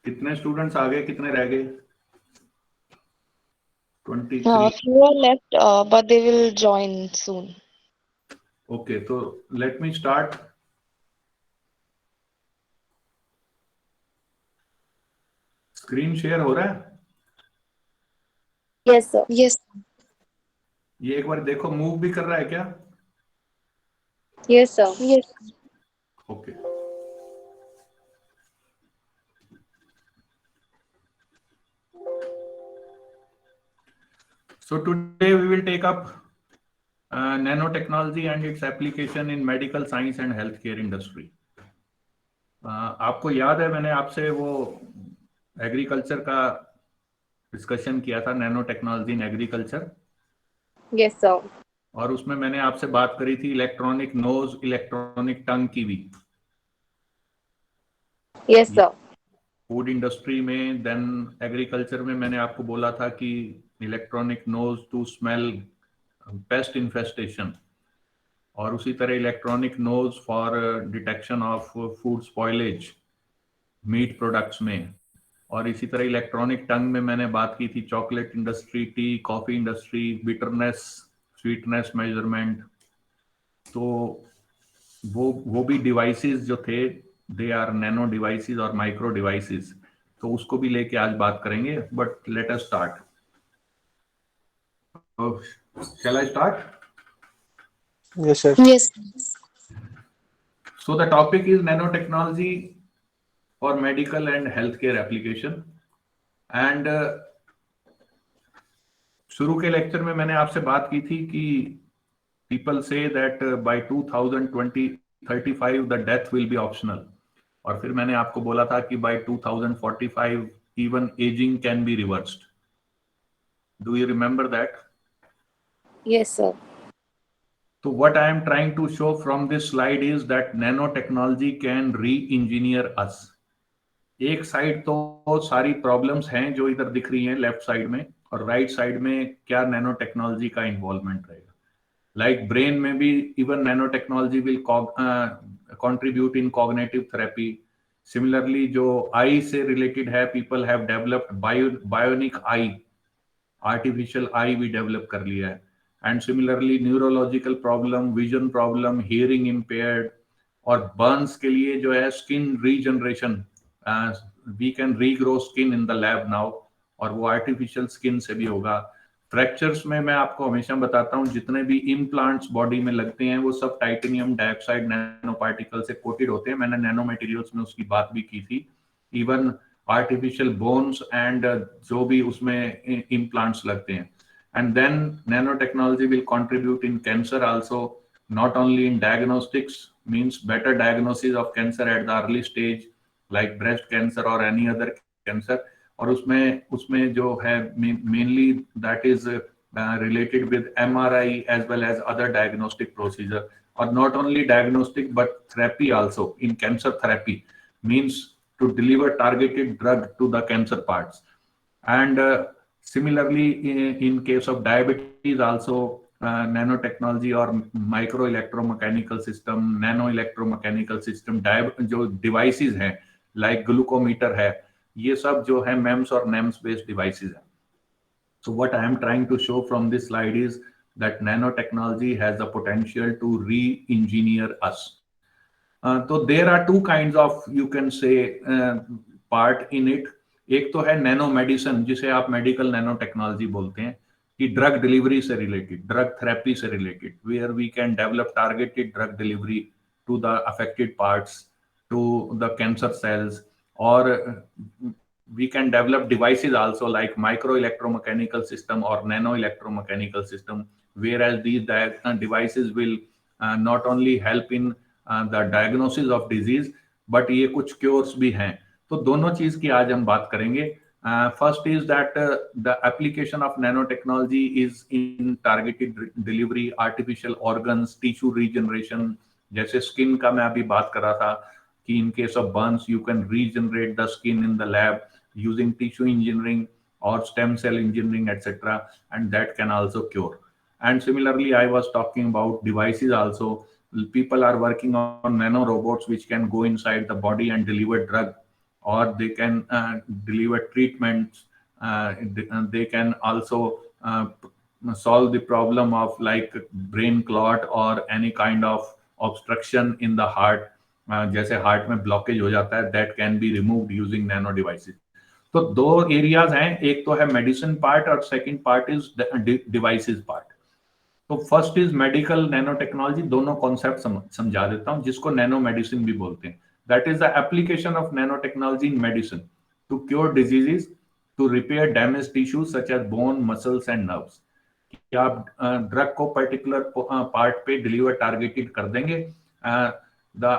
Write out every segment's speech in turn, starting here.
कितने स्टूडेंट्स आ गए, कितने रह गए? 23। Few are left, but they will join soon. Okay, तो let me start. Screen share हो रहा है? Yes, sir. Yes. ये एक बार देखो, मूव भी कर रहा है क्या? Yes, sir. Yes. Okay. So today we will take up nanotechnology and its application in medical science and healthcare industry. आपको याद है मैंने आपसे वो एग्रीकल्चर का डिस्कशन किया था, nano technology in agriculture, Yes, sir. और उसमें मैंने आपसे बात करी थी इलेक्ट्रॉनिक नोज, इलेक्ट्रॉनिक टंग की भी। Yes, sir. फूड इंडस्ट्री में, देन एग्रीकल्चर में मैंने आपको बोला था कि electronic nose to smell pest infestation, और उसी तरह electronic nose for detection of food spoilage meat products में, और इसी तरह इलेक्ट्रॉनिक टंग में मैंने बात की थी chocolate industry, tea coffee industry, bitterness sweetness measurement. तो वो भी डिवाइसेस जो थे, दे आर नैनो डिवाइसेस और माइक्रो डिवाइसेस, तो उसको भी लेके आज बात करेंगे। But let us start. Shall I start? Yes, sir. Yes. So the topic is nanotechnology for medical and healthcare application. And शुरू के लेक्चर में मैंने आपसे बात की थी कि people say that by 2035 the death will be optional. और फिर मैंने आपको बोला था कि by 2045 even aging can be reversed. Do you remember that? Yes, sir. So what I am trying to show from this slide is that nanotechnology can re-engineer us. एक side तो सारी प्रॉब्लम्स हैं जो इधर दिख रही हैं लेफ्ट साइड में, और राइट साइड में क्या नैनो टेक्नोलॉजी का इन्वॉल्वमेंट रहेगा। लाइक ब्रेन में भी even nano technology will contribute in cognitive therapy. Similarly जो आई से रिलेटेड है, people have developed bionic eye, artificial eye भी डेवलप कर लिया है। And similarly neurological problem, vision problem, hearing impaired, और बर्न्स के लिए जो है skin regeneration, we can regrow skin in the lab now, और वो आर्टिफिशियल स्किन से भी होगा। फ्रैक्चर्स में मैं आपको हमेशा बताता हूँ जितने भी इम्प्लांट्स बॉडी में लगते हैं वो सब टाइटेनियम डाइऑक्साइड नैनो पार्टिकल से कोटेड होते हैं। मैंने नैनो मटेरियल्स में उसकी बात भी की थी। इवन आर्टिफिशियल बोन्स एंड जो भी उसमें इम्प्लांट्स लगते हैं। And then nano technology will contribute in cancer also, not only in diagnostics, means better diagnosis of cancer at the early stage like breast cancer or any other cancer, और उसमें जो है mainly that is related with MRI as well as other diagnostic procedure, or not only diagnostic but therapy also in cancer therapy, means to deliver targeted drug to the cancer parts. And similarly in case of diabetes also, nanotechnology or micro electromechanical system, nano electromechanical system, जो devices हैं like glucometer है, ये सब जो है MEMS और NEMS based devices हैं. So what I am trying to show from this slide is that nanotechnology has the potential to re-engineer us. तो there are two kinds of, you can say, part in it. एक तो है nano medicine, जिसे आप medical nano technology बोलते हैं, कि drug delivery से रिलेटेड, ड्रग थेरेपी से related, where we can develop targeted drug delivery to the affected parts, to the cancer cells, और we can develop devices also like micro electromechanical system or nano electromechanical system, whereas these devices will not only help in the diagnosis of disease but ये कुछ cures भी हैं। तो दोनों चीज की आज हम बात करेंगे। First is that the application of nano technology is in targeted delivery, artificial organs, tissue regeneration, जैसे स्किन का मैं अभी बात कर रहा था कि in case of burns you can regenerate the skin in the lab using tissue engineering or stem cell engineering, etc., and that can also cure. And similarly I was talking about devices also. People are working on nano robots which can go inside the body and deliver drug, or they can deliver treatments. They can also solve the problem of like brain clot or any kind of obstruction in the heart. जैसे heart में blockage हो जाता है, that can be removed using nano devices. तो दो areas हैं, एक तो है मेडिसिन पार्ट और second part is devices part. तो first is medical nano technology. दोनों कॉन्सेप्ट समझा देता हूं, जिसको नैनो मेडिसिन भी बोलते हैं. That is the application of nano technology in medicine to cure diseases, to repair damage tissues such as bone, muscles and nerves. कि आप ड्रग को पर्टिकुलर पार्ट पे डिलीवर टारगेटेड कर देंगे. The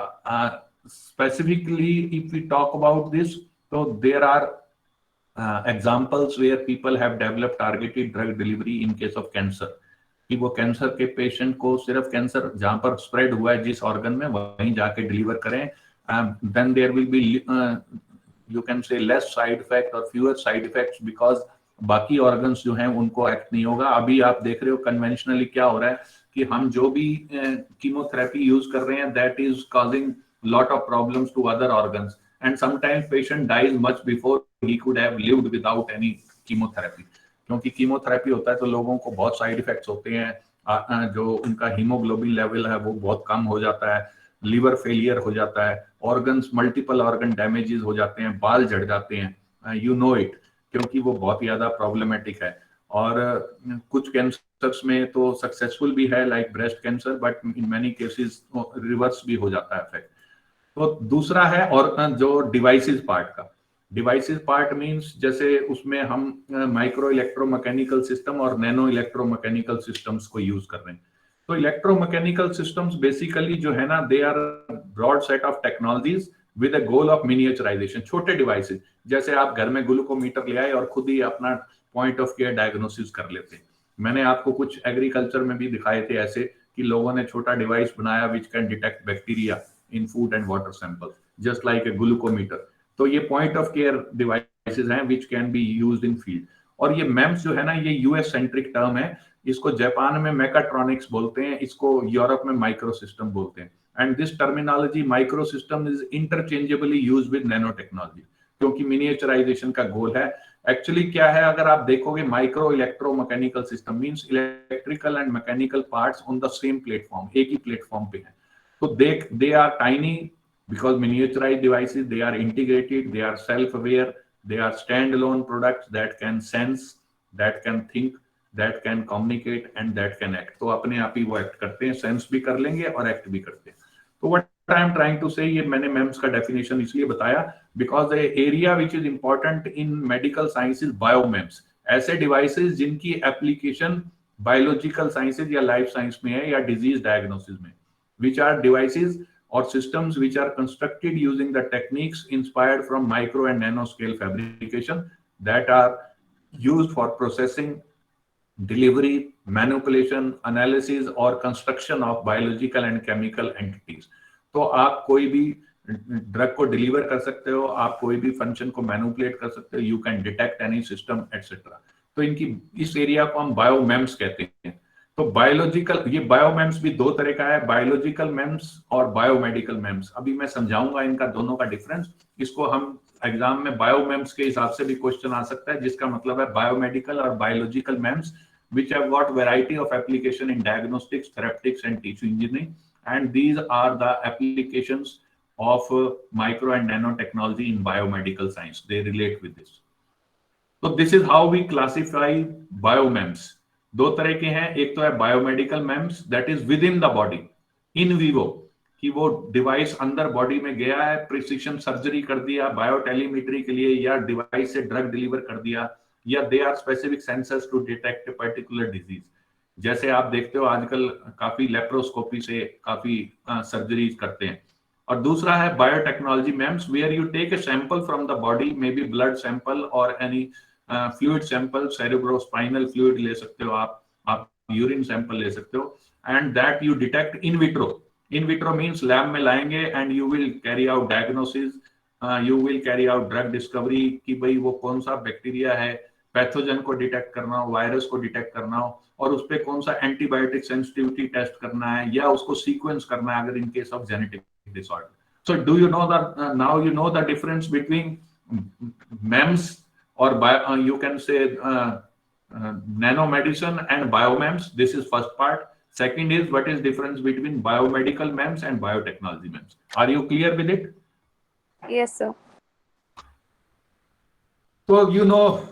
specifically if we talk about this, तो there are examples where people have developed targeted drug delivery in case of cancer. कि वो cancer के पेशेंट को सिर्फ कैंसर जहां पर स्प्रेड हुआ है जिस ऑर्गन में, वहीं जाके डिलीवर करें. Then there will be you can say less side effect और फ्यूअर साइड इफेक्ट्स, बिकॉज बाकी ऑर्गन्स जो हैं उनको एक्ट नहीं होगा. अभी आप देख रहे हो कन्वेंशनली क्या हो रहा है कि हम जो भी कीमोथेरेपी यूज कर रहे हैं, that is causing lot of problems to other organs, and sometimes patient dies much before he could have lived without any chemotherapy. क्योंकि कीमोथेरेपी होता है तो लोगों को बहुत साइड इफेक्ट्स होते हैं. जो उनका हीमोग्लोबिन लेवल है वो बहुत कम हो जाता है, लीवर फेलियर हो जाता है, ऑर्गन्स, मल्टीपल ऑर्गन डैमेजेस हो जाते हैं, बाल झड़ जाते हैं. यू नो इट, क्योंकि वो बहुत ज्यादा प्रॉब्लमेटिक है. और कुछ कैंसर्स में तो सक्सेसफुल भी है, like breast cancer, but in many cases reverse भी हो जाता है इफेक्ट. तो दूसरा है और जो डिवाइसेस पार्ट का. डिवाइसेस पार्ट मींस जैसे उसमें हम माइक्रो इलेक्ट्रोमैकेनिकल सिस्टम और नैनो इलेक्ट्रोमैकेनिकल सिस्टम्स को यूज कर रहे हैं. तो इलेक्ट्रोमैकेनिकल सिस्टम्स बेसिकली जो है ना, they are broad set of technologies with a goal of miniaturization. छोटे डिवाइसेस, जैसे आप घर में ग्लूकोमीटर ले आए और खुद ही अपना पॉइंट ऑफ केयर डायग्नोसिस कर लेते हैं. मैंने आपको कुछ एग्रीकल्चर में भी दिखाए थे ऐसे कि लोगों ने छोटा डिवाइस बनाया which can detect bacteria in food and water samples, just like a glucometer. तो ये point of care devices हैं which can be used in field. और ये MEMS जो है ना, ये US centric term है. इसको जापान में mechatronics बोलते हैं, इसको यूरोप में microsystem बोलते हैं. And this terminology microsystem is interchangeably used with nanotechnology, क्योंकि miniaturization का गोल है. एक्चुअली क्या है, अगर आप देखोगे micro electromechanical system means electrical and mechanical parts on the same platform, एक ही प्लेटफॉर्म पे है. So they are tiny because miniaturized devices, they are integrated, they are self-aware, they are standalone products that can sense, that can think, that can communicate and that can act. तो अपने आप ही वो act करते हैं, sense भी कर लेंगे और एक्ट भी करते हैं. तो what I am trying to say, ये मैंने MEMS का डेफिनेशन इसलिए बताया because the area which is important in medical science is biomems. ऐसे डिवाइसेस जिनकी एप्लीकेशन बायोलॉजिकल साइंसेज या लाइफ साइंस में है या डिजीज डायग्नोसिस में, which are devices or systems which are constructed using the techniques inspired from micro and nano scale fabrication that are used for processing, delivery, manipulation, analysis or construction of biological and chemical entities. तो आप कोई भी drug को deliver कर सकते हो, आप कोई भी फंक्शन को मैनिपुलेट कर सकते हो, you can detect any system etcetera. तो इनकी इस एरिया को हम बायोमेम्स कहते हैं. तो बायोलॉजिकल, ये बायोमेम्स भी दो तरह का है, बायोलॉजिकल मेम्स और बायोमेडिकल मेम्स. अभी मैं समझाऊंगा इनका दोनों का डिफरेंस. इसको हम एग्जाम में बायोमेम्स के हिसाब से भी क्वेश्चन आ सकता है, जिसका मतलब है बायोमेडिकल और biological MEMS which have got variety of application in diagnostics, therapeutics and tissue engineering, and these are the applications of micro and nanotechnology in biomedical science. They relate with this. So this is how we classify biomems. दो तरह के हैं, एक तो है biomedical MEMS that is within the body, in vivo, कि वो device अंदर बॉडी में गया है, प्रिसिशन सर्जरी कर दिया बायोटेलीमेट्री के लिए, या डिवाइस से ड्रग डिलीवर कर दिया, या they are specific sensors to detect a particular disease. जैसे आप देखते हो आजकल काफी लेप्रोस्कोपी से काफी सर्जरीज करते हैं. और दूसरा है biotechnology MEMS, where you take a sample from the body, may be blood sample और any fluid sample, cerebrospinal fluid ले सकते हो आप यूरिन सैंपल ले सकते हो, and that you detect in vitro. In vitro means lab में लाएंगे and you will carry out diagnosis, you will carry out drug discovery कि भाई वो कौन सा बैक्टीरिया है, पैथोजन को डिटेक्ट करना हो, वायरस को डिटेक्ट करना हो, और उस पर कौन सा एंटीबायोटिक सेंसिटिविटी टेस्ट करना है, या उसको सीक्वेंस करना है अगर in case of genetic disorder. So do you know that now you know the difference between MEMS or you can say nanomedicine and biomems? This is first part. Second is what is difference between biomedical MEMS and biotechnology MEMS? Are you clear with it? Yes, sir. So you know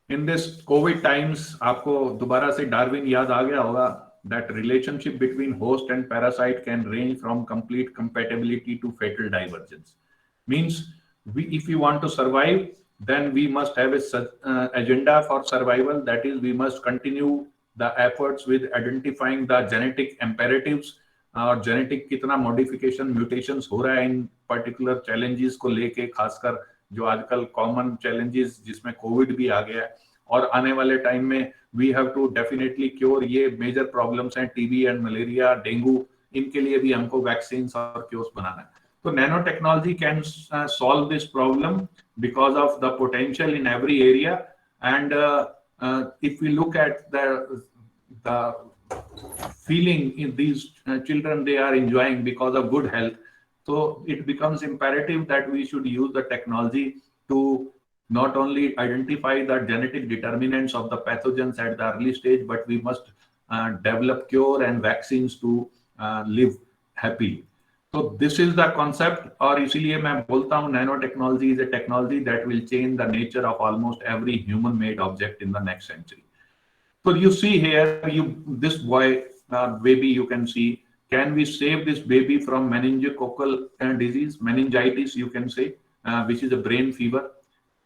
in this COVID times, आपको दोबारा से Darwin याद आ गया होगा that relationship between host and parasite can range from complete compatibility to fatal divergence. Means if we want to survive, then we must have a agenda for survival. That is, we must continue the efforts with identifying the genetic imperatives और genetic कितना modification mutations हो रहा है इन particular challenges को लेके, खासकर जो आजकल कॉमन चैलेंजेस जिसमें कोविड भी आ गया है और आने वाले टाइम में we have to definitely cure ये मेजर प्रॉब्लम्स हैं टीबी एंड मलेरिया डेंगू, इनके लिए भी हमको वैक्सीन और क्योर्स बनाना है. तो nano technology can solve this problem because of the potential in every area and if we look at the feeling in these children they are enjoying because of good health, so it becomes imperative that we should use the technology to not only identify the genetic determinants of the pathogens at the early stage, but we must develop cure and vaccines to live happily. So this is the concept, और इसीलिए मैं बोलता हूँ nanotechnology is a technology that will change the nature of almost every human made object in the next century. So you see here, this boy, baby, you can see, can we save this baby from meningococcal disease, meningitis, you can say, which is a brain fever.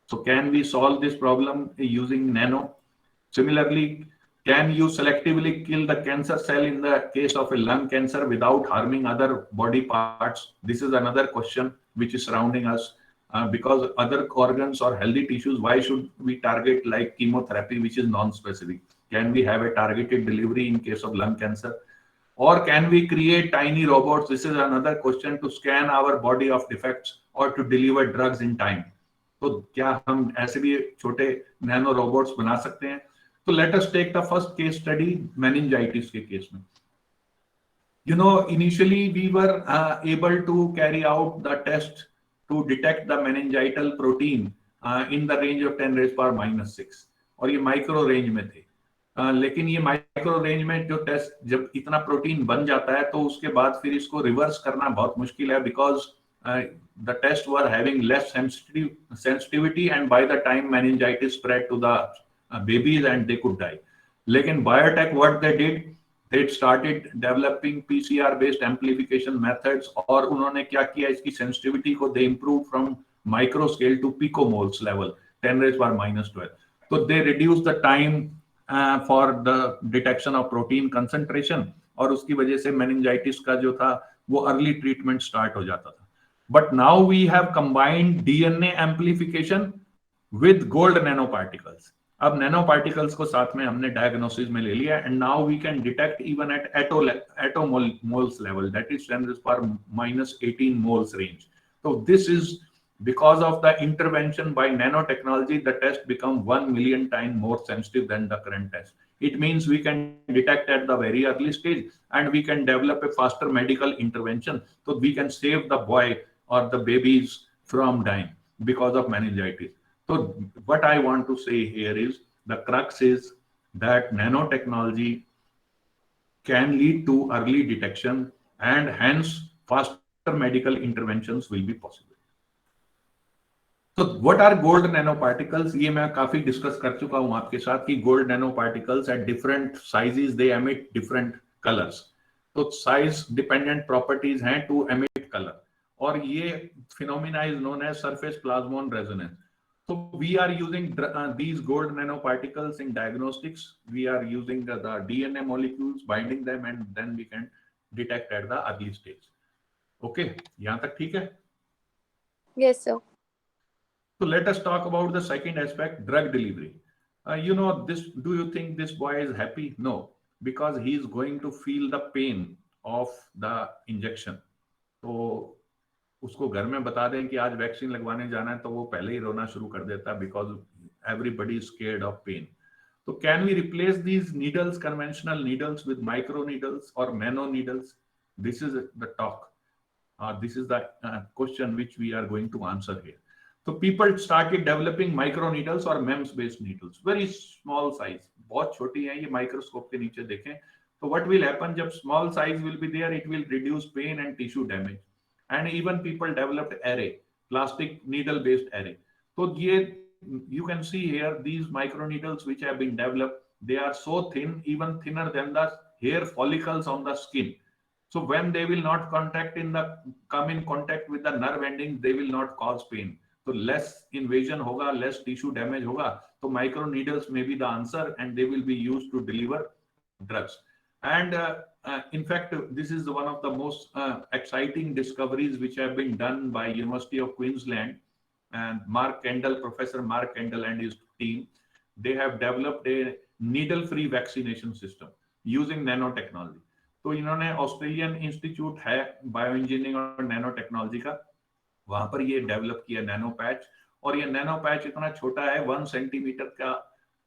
So can we solve this problem using nano? Similarly, can you selectively kill the cancer cell in the case of a lung cancer without harming other body parts? This is another question which is surrounding us. Because other organs or healthy tissues, why should we target like chemotherapy, which is non-specific? Can we have a targeted delivery in case of lung cancer? Or can we create tiny robots? This is another question, to scan our body of defects or to deliver drugs in time. तो क्या हम ऐसे भी छोटे nano robots बना सकते हैं? तो let us take the first case study, meningitis के केस में. You know, initially we were able to carry out the test to detect the meningital protein in the range of 10 raised power minus 6, और ये micro range में थे. लेकिन ये micro range में जो टेस्ट जब इतना प्रोटीन बन जाता है तो उसके बाद फिर इसको रिवर्स करना बहुत मुश्किल है, because the test were having less sensitivity and by the time meningitis spread to the babies and they could die. लेकिन biotech what they did, they started developing PCR based amplification methods, और उन्होंने क्या किया, इसकी sensitivity को they improved from micro scale to picomoles level, 10 raised power minus 12. So they reduced the time for the detection of protein concentration, और उसकी वजह से meningitis का जो था वो early treatment start हो जाता था. But now we have combined DNA amplification with gold nanoparticles. अब nanoparticles को साथ में हमने diagnosis में ले लिया, and now we can detect even at attomoles level, that is 10 raised power minus 18 moles range. So this is because of the intervention by nanotechnology, the test become 1 million times more sensitive than the current test. It means we can detect at the very early stage and we can develop a faster medical intervention, so we can save the boy or the babies from dying because of meningitis. So what I want to say here is, the crux is that nanotechnology can lead to early detection and hence faster medical interventions will be possible. तो what are gold nano particles? ये मैं काफी discuss कर चुका हूं आपके साथ कि gold nano particles at different sizes they emit different colours. तो साइज डिपेंडेंट प्रॉपर्टीज हैं टू एमिट कलर, और ये phenomena is known as surface plasmon resonance. So we are using these gold nanoparticles in diagnostics. We are using the DNA molecules, binding them, and then we can detect at the early stage. Okay, यहाँ तक ठीक है? Yes, sir. So let us talk about the second aspect, drug delivery. You know this. Do you think this boy is happy? No, because he is going to feel the pain of the injection. तो उसको घर में बता दें कि आज vaccine लगवाने जाना है तो वो पहले ही रोना शुरू कर देता है, because everybody is scared of pain. तो can we replace these needles, conventional needles, with micro needles और nano needles? This is the talk. This is the question which we are going to answer here. So people started developing microneedles or MEMS based needles, very small size, बहुत छोटी हैं ये, microscope के नीचे देखें तो what will happen, जब small size will be there, it will reduce pain and tissue damage. And even people developed array, plastic needle based array. तो ये you can see here these microneedles which have been developed, they are so thin, even thinner than the hair follicles on the skin. So when they will not come in contact with the nerve ending, they will not cause pain. So less invasion होगा, less tissue damage होगा, तो micro needles may be the answer and they will be used to deliver drugs. And in fact, this is one of the most exciting discoveries which have been done by University of Queensland and Professor Mark Kendall and his team. They have developed a needle-free vaccination system using nanotechnology. तो इन्होंने Australian institute है bio engineering और nano technology का, वहां पर ये develop किया nano patch. और ये नैनो पैच इतना छोटा है, 1 सेंटीमीटर का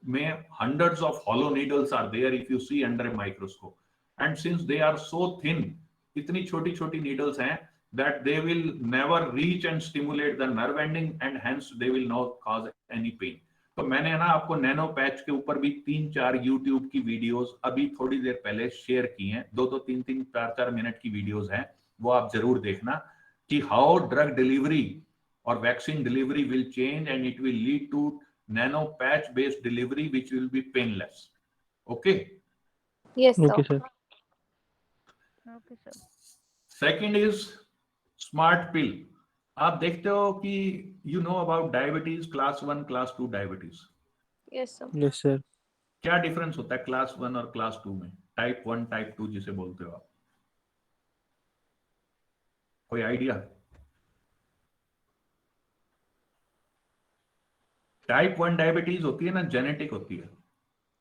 में hundreds of hollow needles are there if you see under a microscope. And since they are so thin, इतनी छोटी छोटी needles हैं, that they will never reach and stimulate the nerve ending and hence they will not cause any pain. तो मैंने ना आपको nano patch के ऊपर भी 3-4 यूट्यूब की वीडियोस अभी थोड़ी देर पहले शेयर की हैं, 2-2, 3-3, 4-4 मिनट की वीडियोस हैं, वो आप जरूर देखना कि हाउ ड्रग डिलीवरी और vaccine delivery will change and it will lead to nano patch based delivery which will be painless. Okay, Yes, sir. Okay, sir. Okay, sir. Second is smart pill. आप देखते हो कि you know about diabetes, class 1, class 2 diabetes. Yes, sir. Yes, sir. क्या difference होता है class 1 और class 2 में, type 1 type 2 जिसे बोलते हो आप? कोई आइडिया? टाइप 1 डायबिटीज होती है ना, जेनेटिक होती है.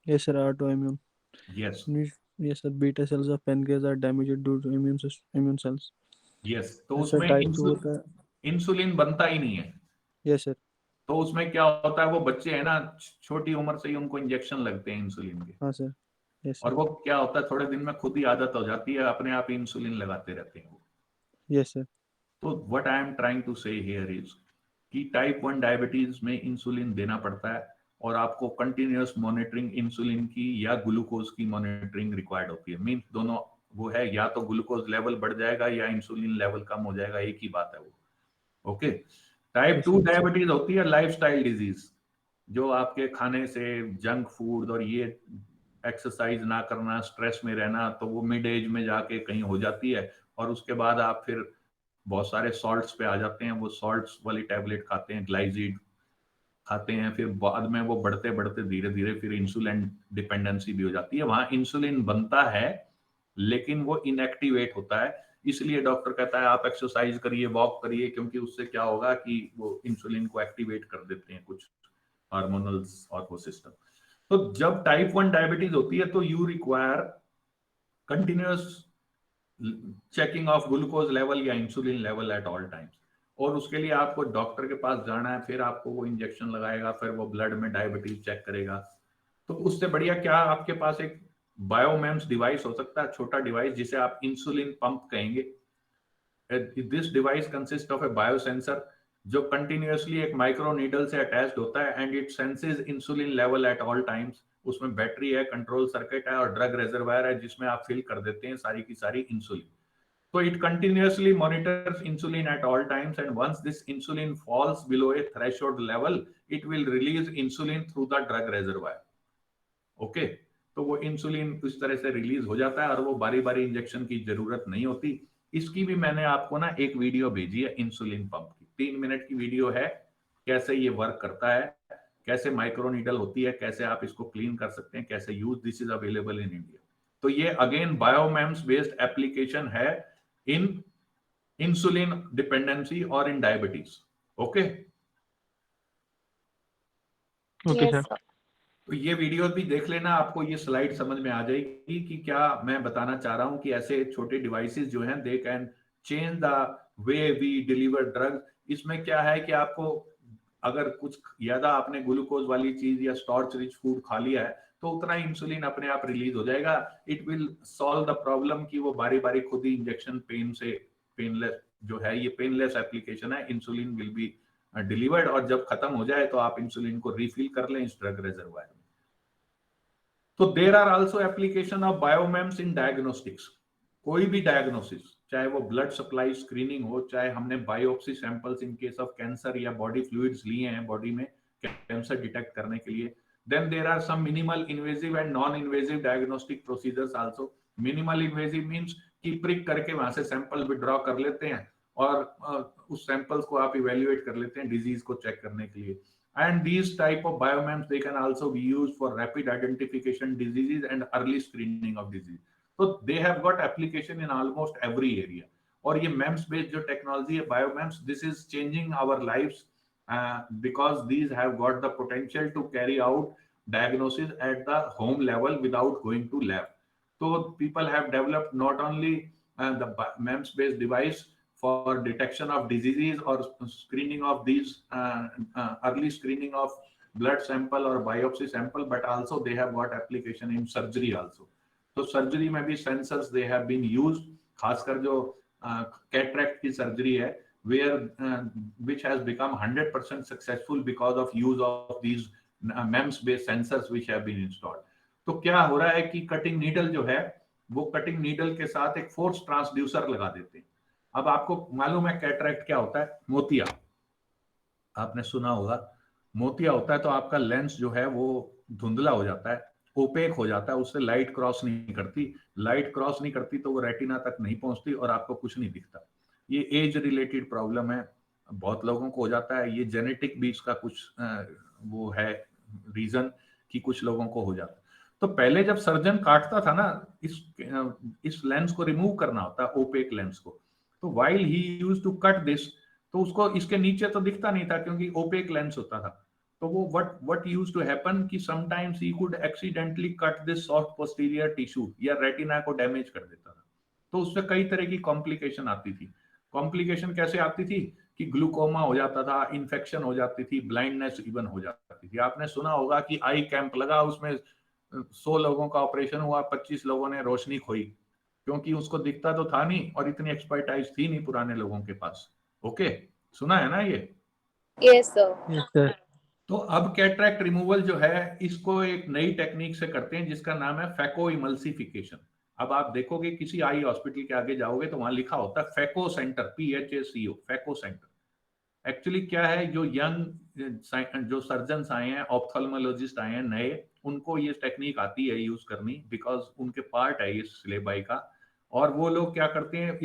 Yes, sir. Autoimmune. Yes Yes, sir. Beta cells of pancreas are damaged due to immune cells. Yes. तो Yes, sir. उसमें Type 2 होता है. इंसुलिन बनता ही नहीं है. Yes, sir. तो उसमें क्या होता है, वो बच्चे है ना, छोटी उम्र से ही उनको इंजेक्शन लगते हैं इंसुलिन के. हाँ sir. Yes, और sir. वो क्या होता है, थोड़े दिन में खुद ही आदत हो जाती है, अपने आप इंसुलिन लगाते रहते हैं वो. Yes, sir. तो what I am trying to say here is कि टाइप 1 डायबिटीज में इंसुलिन देना पड़ता है और आपको कंटिन्यूअस मॉनिटरिंग इंसुलिन की या ग्लूकोज की मॉनिटरिंग रिक्वायर्ड होती है. मींस दोनों वो है, या तो ग्लूकोज लेवल बढ़ जाएगा या इंसुलिन लेवल कम हो जाएगा, एक ही बात है वो. ओके. टाइप 2 डायबिटीज होती है लाइफस्टाइल डिजीज, जो आपके खाने से, जंक फूड और ये एक्सरसाइज ना करना, स्ट्रेस में रहना, तो वो मिड एज में जाके कहीं हो जाती है और उसके बाद आप फिर बहुत सारे सॉल्ट्स पे आ जाते हैं. वो सॉल्ट्स वाली टैबलेट खाते हैं, ग्लाइसिड खाते हैं, फिर बाद में वो बढ़ते बढ़ते धीरे धीरे फिर इंसुलिन डिपेंडेंसी भी हो जाती है. वहां इंसुलिन बनता है लेकिन वो इनएक्टिवेट होता है, इसलिए डॉक्टर कहता है आप एक्सरसाइज करिए, वॉक करिए, क्योंकि उससे क्या होगा कि वो इंसुलिन को एक्टिवेट कर देते हैं कुछ हार्मोनल्स और वो सिस्टम. तो जब टाइप 1 डायबिटीज होती है तो you require continuous checking of glucose level या insulin level at all times. और उसके लिए आपको डॉक्टर के पास जाना है, फिर आपको वो इंजेक्शन लगाएगा, फिर वो ब्लड में डायबिटीज चेक करेगा. तो उससे बढ़िया क्या आपके पास एक बायोमेम्स डिवाइस हो सकता है, छोटा डिवाइस जिसे आप इंसुलिन पंप कहेंगे. This device consist of A biosensor जो कंटिन्यूअसली एक माइक्रो नीडल से अटैच्ड होता है and it senses insulin level at all times. उसमें बैटरी है, कंट्रोल सर्किट है और ड्रग रिजर्वायर है जिसमें आप फिल कर देते हैं सारी की सारी insulin. So it continuously monitors insulin at all times, and once this insulin falls below a threshold level, it will release insulin through the drug reservoir. Okay, तो वो इंसुलिन इस तरह से रिलीज हो जाता है और वो बारी बारी इंजेक्शन की जरूरत नहीं होती. इसकी भी मैंने आपको ना एक वीडियो भेजी है इंसुलिन पंप की, 3 मिनट की वीडियो है, कैसे ये वर्क करता है, कैसे माइक्रो नीडल होती है, कैसे आप इसको क्लीन कर सकते हैं, कैसे use. This is available in India. तो ये अगेन बायोमेम्स बेस्ड एप्लीकेशन है in insulin dependency or in diabetes. Okay, Okay, Yes, sir. sir. तो ये वीडियो भी देख लेना, आपको ये स्लाइड समझ में आ जाएगी कि क्या मैं बताना चाह रहा हूं कि ऐसे छोटे डिवाइसेस जो हैं they can change the way we deliver drug. इसमें क्या है कि आपको अगर कुछ ज्यादा आपने ग्लूकोज वाली चीज या स्टार्च रिच फूड खा लिया है तो उतना इंसुलिन अपने आप रिलीज हो जाएगा. It will solve the problem कि वो बारी बारी खुद ही इंजेक्शन पेनलेस जो है ये पेनलेस एप्लीकेशन है, इंसुलिन विल बी डिलीवर्ड, और जब खत्म हो जाए तो आप इंसुलिन को रिफिल कर लें इस ड्रग रिजर्वायर में। तो there are also application of bio MEMS in diagnostics. कोई भी डायग्नोसिस, चाहे वो ब्लड सप्लाई स्क्रीनिंग हो, चाहे हमने biopsy samples in case of cancer या बॉडी फ्लूइड्स लिए हैं बॉडी में कैंसर डिटेक्ट करने के लिए, then there are some minimal invasive and non invasive diagnostic procedures also. Minimal invasive means कि prick करके वहां से सैंपल विड्रॉ कर लेते हैं और उस सैंपल्स को आप इवेल्युएट कर लेते हैं डिजीज को चेक करने के लिए। And these type of biomems they can also be used for rapid identification diseases and early screening of disease. So they have got application in almost every area. और ये MEMS based जो technology है BioMEMS, this is changing our lives because these have got the potential to carry out diagnosis at the home level without going to lab. So people have developed not only the MEMS based device for detection of diseases or screening of these early screening of blood sample or biopsy sample, but also they have got application in surgery also. So surgery में भी sensors they have been used, खासकर जो cataract की surgery है, where which has become 100% successful because of use of these MEMS based sensors which have been installed. तो क्या हो रहा है कि कटिंग नीडल जो है वो कटिंग नीडल के साथ एक फोर्स ट्रांसड्यूसर लगा देते हैं। अब आपको मालूम है कैटरैक्ट क्या होता है? मोतिया, आपने सुना होगा। मोतिया होता है तो आपका लेंस जो है वो धुंधला हो जाता है, ओपेक हो जाता है, उससे लाइट क्रॉस नहीं करती। लाइट क्रॉस नहीं करती तो वो रेटिना तक नहीं पहुंचती और आपको कुछ नहीं दिखता। ये एज रिलेटेड प्रॉब्लम है, बहुत लोगों को हो जाता है। ये जेनेटिक भी इसका कुछ वो है रीजन कि कुछ लोगों को हो जाता है। तो पहले जब सर्जन काटता था ना, इस लेंस को रिमूव करना होता है, ओपेक लेंस को, तो while he used to cut this, तो उसको इसके नीचे तो दिखता नहीं था क्योंकि ओपेक लेंस होता था। तो वो व्हाट यूज्ड टू हैपन कि sometimes he could accidentally cut this soft posterior tissue या रेटिना को डैमेज कर देता था। तो उससे कई तरह की कॉम्प्लिकेशन आती थी। कॉम्प्लिकेशन कैसे आती थी कि ग्लूकोमा हो जाता था, इन्फेक्शन हो जाती थी, ब्लाइंडनेस इवन हो जाती थी। आपने सुना होगा कि आई कैंप लगा, उसमें 100 लोगों का ऑपरेशन हुआ, 25 लोगों ने रोशनी खोई, क्योंकि उसको दिखता तो था नहीं और इतनी एक्सपर्टाइज थी नहीं पुराने लोगों के पास। ओके, सुना है ना ये? Yes, sir. Yes, sir. तो अब कैटरैक्ट रिमूवल जो है इसको एक नई टेक्निक से करते हैं जिसका नाम है फैको इमल्सिफिकेशन। अब आप देखोगे किसी आई हॉस्पिटल के आगे जाओगे तो वहां लिखा होता है phaco centre, PHACO, phaco centre. Actually क्या है, जो यंग जो सर्जन्स आए हैं, ऑप्थेल्मोलॉजिस्ट आए हैं नए, उनको ये टेक्निक आती है यूज करनी, बिकॉज उनके पार्ट है इस सिलेबाई का। और वो लोग क्या करते हैं,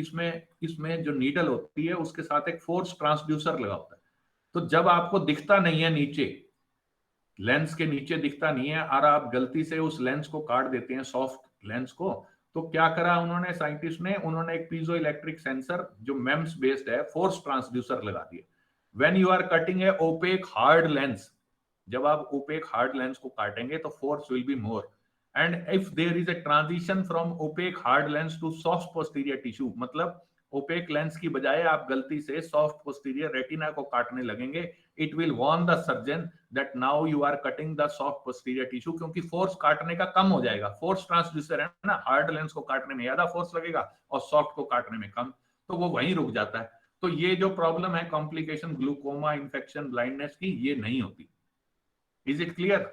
इसमें जो नीडल होती है उसके साथ एक फोर्स ट्रांसड्यूसर लगा होता है। तो जब आपको दिखता नहीं है नीचे, लेंस के नीचे दिखता नहीं है और आप गलती से उस लेंस को काट देते हैं, सॉफ्ट लेंस को, तो क्या करा उन्होंने, साइंटिस्ट ने, उन्होंने एक पीजो इलेक्ट्रिक सेंसर जो MEMS बेस्ड है, फोर्स ट्रांसड्यूसर लगा दिया। When you are cutting a opaque hard lens, जब आप ओपेक हार्ड लेंस को काटेंगे तो force will be more, and if there is a transition from opaque hard lens to soft posterior tissue, मतलब opaque lens की बजाय आप गलती से सॉफ्ट पोस्टीरियर रेटिना को काटने लगेंगे, it will warn the surgeon that now you are cutting the soft posterior tissue, क्योंकि फोर्स काटने का कम हो जाएगा। फोर्स ट्रांसड्यूसर है ना, हार्ड लेंस को काटने में ज्यादा फोर्स लगेगा और सॉफ्ट को काटने में कम, तो वो वहीं रुक जाता है। तो ये जो प्रॉब्लम है कॉम्प्लिकेशन, ग्लूकोमा, इन्फेक्शन, ब्लाइंडनेस की, ये नहीं होती। Is it clear?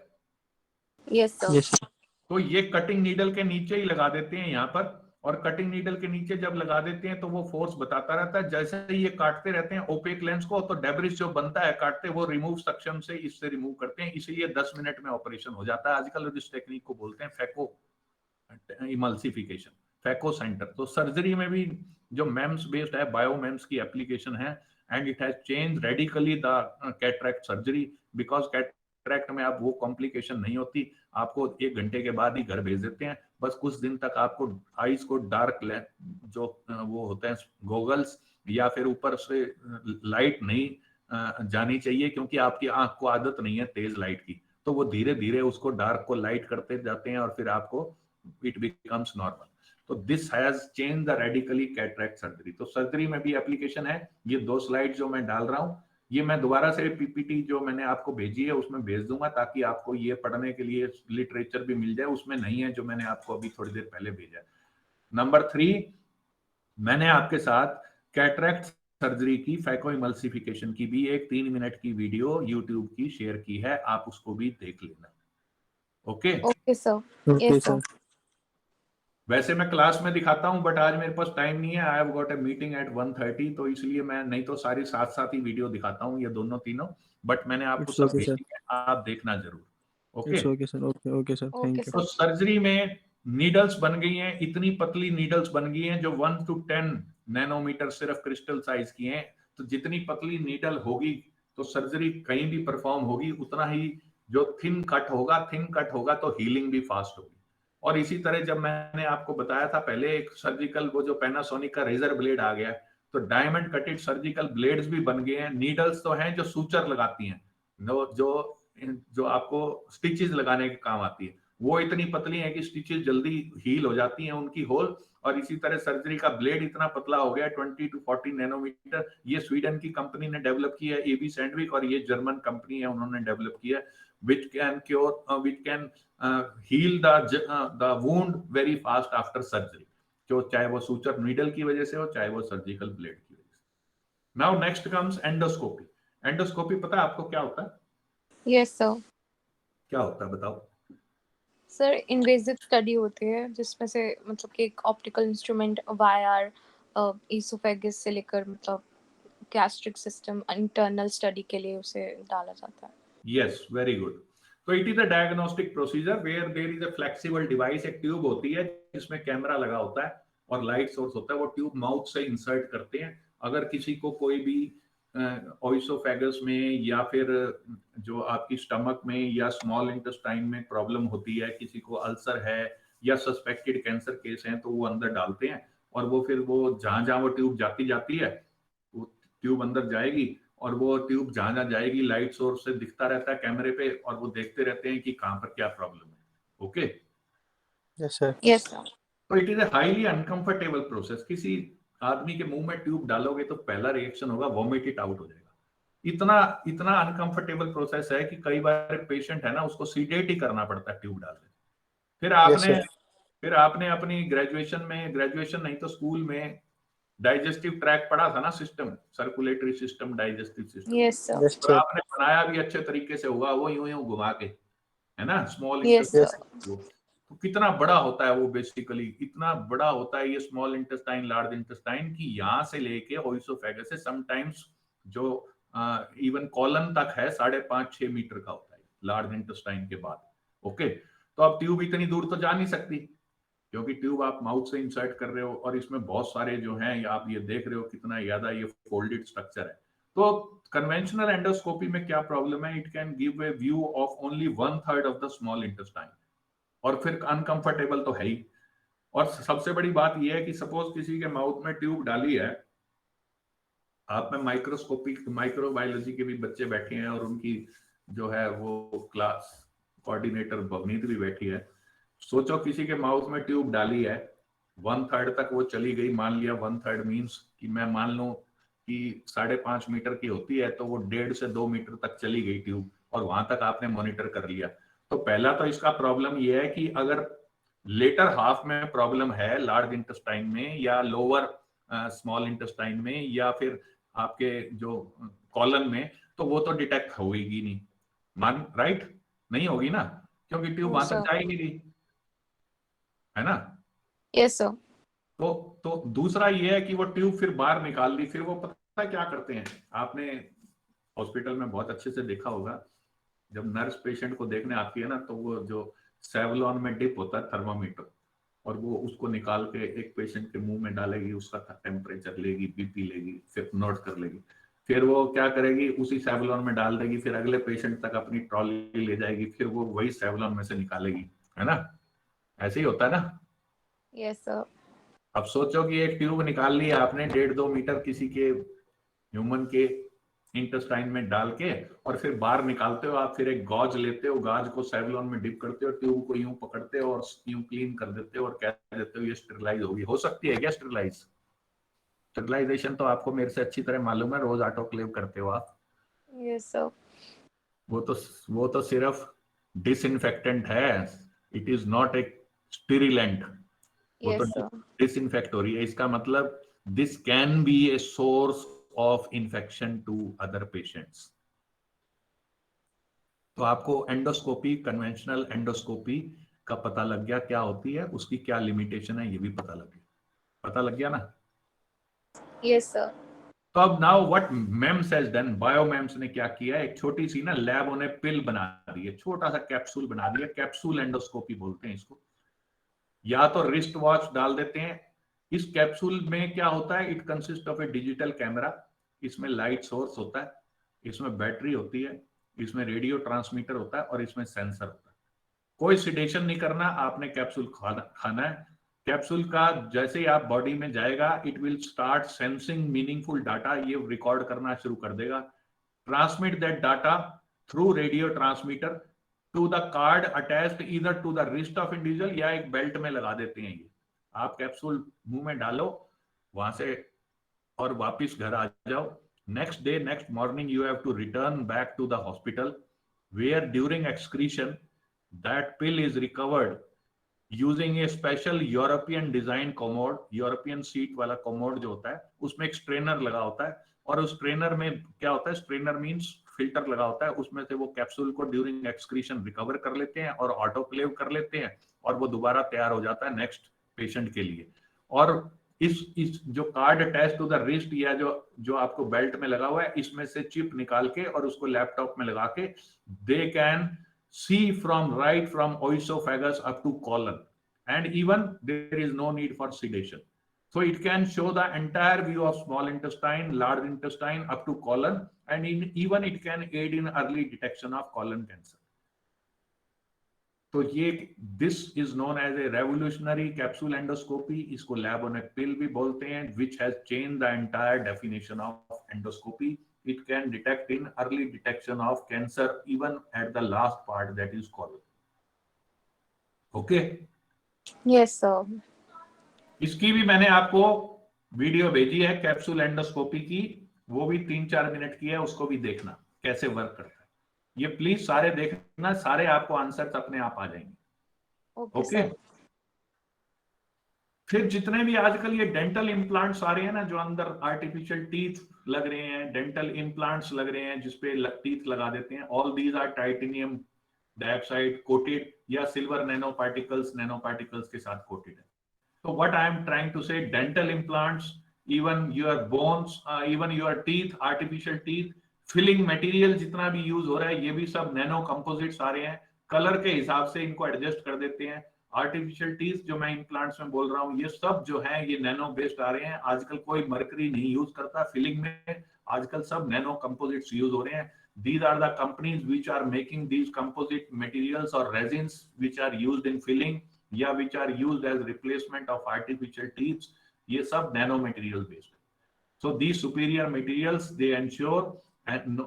Yes, sir. Yes, sir. तो ये कटिंग नीडल के नीचे ही लगा देते हैं यहाँ पर, और कटिंग नीडल के नीचे जब लगा देते हैं तो वो फोर्स बताता रहता है। जैसे ही ये काटते रहते हैं ओपेक लेंस को, तो डेब्रिस जो बनता है काटते, वो रिमूव सक्षम से इससे रिमूव करते हैं, इसीलिए 10 मिनट में ऑपरेशन हो जाता है। आजकल इस टेक्निक को बोलते हैं फैको इमल्सिफिकेशन, फैको सेंटर। तो सर्जरी में भी जो MEMS बेस्ड है, बायोमेम्स की एप्लीकेशन है, and it has change radically the cataract surgery, because cataract में अब वो कॉम्प्लिकेशन नहीं होती। आपको 1 घंटे के बाद ही घर भेज देते हैं, बस कुछ दिन तक आपको आईज को डार्क जो वो होते हैं गोगल्स, या फिर ऊपर से लाइट नहीं जानी चाहिए, क्योंकि आपकी आंख को आदत नहीं है तेज लाइट की, तो वो धीरे धीरे उसको डार्क को लाइट करते जाते हैं और फिर आपको इट बिकम्स नॉर्मल। तो this has change the radically cataract surgery. तो सर्जरी में भी एप्लीकेशन है। ये 2 स्लाइड जो मैं डाल रहा हूं, ये मैं दोबारा से PPT जो मैंने आपको भेजी है उसमें भेज दूंगा, ताकि आपको ये पढ़ने के लिए लिटरेचर भी मिल जाए। उसमें नहीं है जो मैंने आपको अभी थोड़ी देर पहले भेजा है। नंबर 3, मैंने आपके साथ कैटरैक्ट सर्जरी की फैको इमल्सिफिकेशन की भी एक 3 मिनट की वीडियो यूट्यूब की शेयर की है, आप उसको भी देख लेना। Okay Okay, sir. Okay, Yes, sir. sir. वैसे मैं क्लास में दिखाता हूं, बट आज मेरे पास टाइम नहीं है, I have got a meeting at 1:30, तो इसलिए मैं नहीं तो सारी साथ साथ ही वीडियो दिखाता हूं, ये दोनों तीनों, बट मैंने आपको It's सब okay, sir. भेजी है, आप देखना जरूर। Okay It's okay, sir. Okay, okay, sir. Okay, Thank you. तो सर्जरी में नीडल्स बन गई हैं, इतनी पतली नीडल्स बन गई हैं जो 1 to 10 नैनोमीटर सिर्फ क्रिस्टल साइज की हैं। तो जितनी पतली नीडल होगी तो सर्जरी कहीं भी परफॉर्म होगी, उतना ही जो थिन कट होगा तो हीलिंग भी फास्ट होगी। और इसी तरह जब मैंने आपको बताया था पहले, एक सर्जिकल वो जो पैनासोनिक का रेजर ब्लेड आ गया, तो डायमंड कटेड सर्जिकल ब्लेड्स भी बन गए हैं। नीडल्स तो हैं जो सूचर लगाती हैं, जो आपको स्टिचेस लगाने के काम आती है, वो इतनी पतली है कि स्टिचेस जल्दी हील हो जाती हैं उनकी होल। और इसी तरह सर्जरी का ब्लेड इतना पतला हो गया 20 to 40 नैनोमीटर। ये स्वीडन की कंपनी ने डेवलप किया है, एबी सैंडविक, और ये जर्मन कंपनी है, उन्होंने डेवलप किया है, which can heal the wound very fast after surgery, जो चाहे वो सूचर नीडल की वजह से हो, चाहे वो सर्जिकल ब्लेड की वजह से। Now next comes endoscopy. Endoscopy पता है आपको क्या होता है? Yes, sir. क्या होता है बताओ? सर इन्वेजिव स्टडी होती है जिसमें से मतलब कि एक ऑप्टिकल इंस्ट्रूमेंट वायर ईसोफेगस से लेकर मतलब गैस्ट्रिक सिस्टम इंटरनल स्टडी के लिए उसे डाला जाता है। Yes, very good. तो it is a diagnostic procedure where there is a flexible device. एक ट्यूब होती है जिसमें कैमरा लगा होता है और लाइट सोर्स होता है, वो ट्यूब माउथ से इंसर्ट करते हैं। अगर किसी को कोई भी ओइसोफेगस में या फिर जो आपकी स्टमक में या स्मॉल इंटेस्टाइन में प्रॉब्लम होती है, किसी को अल्सर है या सस्पेक्टेड कैंसर केस है, तो वो अंदर डालते हैं और वो फिर वो जहां जहां वो ट्यूब जाती है, वो ट्यूब अंदर जाएगी और वो ट्यूब जहां जहां जाएगी लाइट सोर्स से दिखता रहता है कैमरे पे, और वो देखते रहते हैं कि कहां पर क्या प्रॉब्लम है। Okay Yes, sir. Yes sir. तो it is a highly uncomfortable process. किसी आदमी के मुंह में ट्यूब डालोगे तो पहला रिएक्शन होगा वॉमिट इट आउट हो जाएगा। इतना इतना अनकंफर्टेबल प्रोसेस है कि कई बार पेशेंट है ना, उसको सीडेट ही करना पड़ता है ट्यूब डालने। Yes, sir. फिर आपने अपनी ग्रेजुएशन नहीं तो स्कूल में डाइजेस्टिव ट्रैक पढ़ा था ना, system, circulatory system, digestive system. Yes sir. Yes, तो sir. आपने बनाया भी अच्छे तरीके से होगा, वो यूं यूं घुमा के, है ना, स्मॉल यस Yes. सर। वो तो कितना बड़ा होता है वो, बेसिकली इतना बड़ा होता है ये स्मॉल इंटेस्टाइन, लार्ज इंटेस्टाइन की, यहाँ से लेके ओइसोफेगस से समटाइम्स जो इवन कॉलन तक है 5.5-6 मीटर का होता है लार्ज इंटेस्टाइन के बाद। ओके तो अब ट्यूब इतनी दूर तो जा नहीं सकती, क्योंकि ट्यूब आप माउथ से इंसर्ट कर रहे हो और इसमें बहुत सारे जो हैं, आप ये देख रहे हो कितना ज्यादा ये फोल्डेड स्ट्रक्चर है। तो कन्वेंशनल एंडोस्कोपी में क्या प्रॉब्लम है, it can give a view of only 1/3 of the small intestine, और फिर अनकंफर्टेबल तो है ही। और सबसे बड़ी बात यह है कि सपोज किसी के माउथ में ट्यूब डाली है, आप में माइक्रोबायोलॉजी के भी बच्चे बैठे हैं और उनकी जो है वो क्लास कोऑर्डिनेटर भवनीत भी बैठी है। सोचो किसी के माउथ में ट्यूब डाली है, 1/3 तक वो चली गई, मान लिया 1/3 मीन्स कि मैं मान लूं कि 5.5 मीटर की होती है, तो वो 1.5 से 2 मीटर तक चली गई ट्यूब, और वहां तक आपने मॉनिटर कर लिया। तो पहला तो इसका प्रॉब्लम ये है कि अगर लेटर हाफ में प्रॉब्लम है लार्ज इंटेस्टाइन में या लोअर स्मॉल इंटेस्टाइन में या फिर आपके जो कॉलन में, तो वो तो डिटेक्ट होगी नहीं, मान राइट नहीं होगी ना, क्योंकि ट्यूब वहां तक जा ही नहीं रही, है ना। Yes sir. तो दूसरा ये है कि वो ट्यूब फिर बाहर निकाल दी, फिर वो पता है क्या करते हैं, आपने हॉस्पिटल में बहुत अच्छे से देखा होगा, जब नर्स पेशेंट को देखने आती है ना, तो वो जो सेवलॉन में डिप होता है थर्मामीटर, और वो उसको निकाल के एक पेशेंट के मुंह में डालेगी, उसका टेम्परेचर लेगी, बीपी लेगी, फिर नोट कर लेगी, फिर वो क्या करेगी, उसी सेवलॉन में डाल देगी, फिर अगले पेशेंट तक अपनी ट्रॉली ले जाएगी, फिर वो वही सेवलॉन में से निकालेगी, है ना, ऐसे ही होता है ना। Yes sir. अब सोचो कि एक ट्यूब निकाल ली आपने 1.5-2 मीटर किसी के ह्यूमन के इंटेस्टाइन में डाल के, और फिर बाहर निकालते हो आप, फिर एक गॉज लेते हो, गाज को सेवलॉन में डिप करते हो, ट्यूब को यूं पकड़ते हो और यूं क्लीन कर देते हो और कह देते हो ये स्टेरिलाइज होगी। हो सकती है क्या स्टेरिलाइजेशन तो आपको मेरे से अच्छी तरह मालूम है, रोज ऑटोक्लेव करते हो आप। Yes sir. वो तो सिर्फ डिसइंफेक्टेंट है, इट इज नॉट ए स्टेरिलेंट। वो तो यस सर। डिसइंफेक्ट हो रही है, इसका मतलब this can be a source of infection to other patients. तो आपको एंडोस्कोपी, कन्वेंशनल एंडोस्कोपी का पता लग गया क्या होती है, उसकी क्या लिमिटेशन है, ये भी पता लग गया ना। Yes, sir. तो अब now what MEMS has done, bio MEMS ने क्या किया, एक छोटी सी ना लैब उन्हें पिल बना दी है, छोटा सा कैप्सूल बना दिया, कैप्सूल एंडोस्कोपी बोलते हैं इसको। या तो रिस्ट वॉच डाल देते हैं। इस कैप्सूल में क्या होता है, it consist of A digital camera, इसमें लाइट सोर्स होता है, इसमें बैटरी होती है, इसमें रेडियो ट्रांसमीटर होता है और इसमें सेंसर होता है। कोई सिडेशन नहीं करना, आपने कैप्सूल खाना है। कैप्सूल का जैसे ही आप बॉडी में जाएगा, it will start sensing meaningful data, ये रिकॉर्ड करना शुरू कर देगा। Transmit that data through radio transmitter to the card attached either to the wrist of individual, या एक बेल्ट में लगा देते हैं। ये आप कैप्सूल मुंह में डालो वहां से और वापिस घर आ जाओ। Next day, next morning you have to return back to the hospital, where during excretion that pill is recovered using a special European design commode. European seat वाला कोमोड जो होता है उसमें एक स्ट्रेनर लगा होता है, और उस स्ट्रेनर में क्या होता है, स्ट्रेनर मींस फिल्टर लगा होता है, उसमें से वो कैप्सूल को ड्यूरिंग एक्सक्रीशन रिकवर कर लेते हैं और ऑटोक्लेव कर लेते हैं, और वो दोबारा तैयार हो जाता है नेक्स्ट पेशेंट के लिए। और इस जो card attach to the wrist या जो आपको बेल्ट में लगा हुआ है, इसमें से चिप निकाल के और उसको लैपटॉप में लगा के they can see right from oesophagus up to colon, and even there is no need for sedation. So it can show the entire view of small intestine, large intestine up to colon, and even it can aid in early detection of colon cancer. तो ये this is known as a revolutionary capsule endoscopy, इसको lab on a pill भी बोलते हैं, which has changed the entire definition of endoscopy. It can detect in early detection of cancer even at the last part, that is colon. Okay? Yes, sir. इसकी भी मैंने आपको video भेजी है capsule endoscopy की, वो भी 3-4 मिनट की है, उसको भी देखना कैसे वर्क करता है। ये प्लीज सारे देखना, सारे आपको आंसर अपने आप आ जाएंगे। Okay, okay? sir. फिर जितने भी आजकल ये डेंटल इम्प्लांट्स आ रहे हैं ना, जो अंदर आर्टिफिशियल टीथ लग रहे हैं, डेंटल इम्प्लांट्स लग रहे हैं जिसपे टीथ लगा देते हैं, all these are titanium dioxide coated या सिल्वर नैनो पार्टिकल्स के साथ कोटेड है। तो what I am trying to say, dental implants, even your bones, even your teeth, artificial teeth, filling material जितना भी यूज हो रहा है, ये भी सब नैनो कंपोजिट्स आ रहे हैं। कलर के हिसाब से इनको एडजस्ट कर देते हैं। आर्टिफिशियल टीथ जो मैं इम्प्लांट्स में बोल रहा हूँ, ये सब जो है ये नैनो बेस्ड आ रहे हैं। आजकल कोई मरकरी नहीं यूज करता फिलिंग में, आजकल सब नैनो कंपोजिट्स यूज हो रहे हैं। These are the companies which are making these composite materials or resins which are used in filling या which are used as replacement of artificial teeth, ये सब nano material based. So these superior materials, they ensure and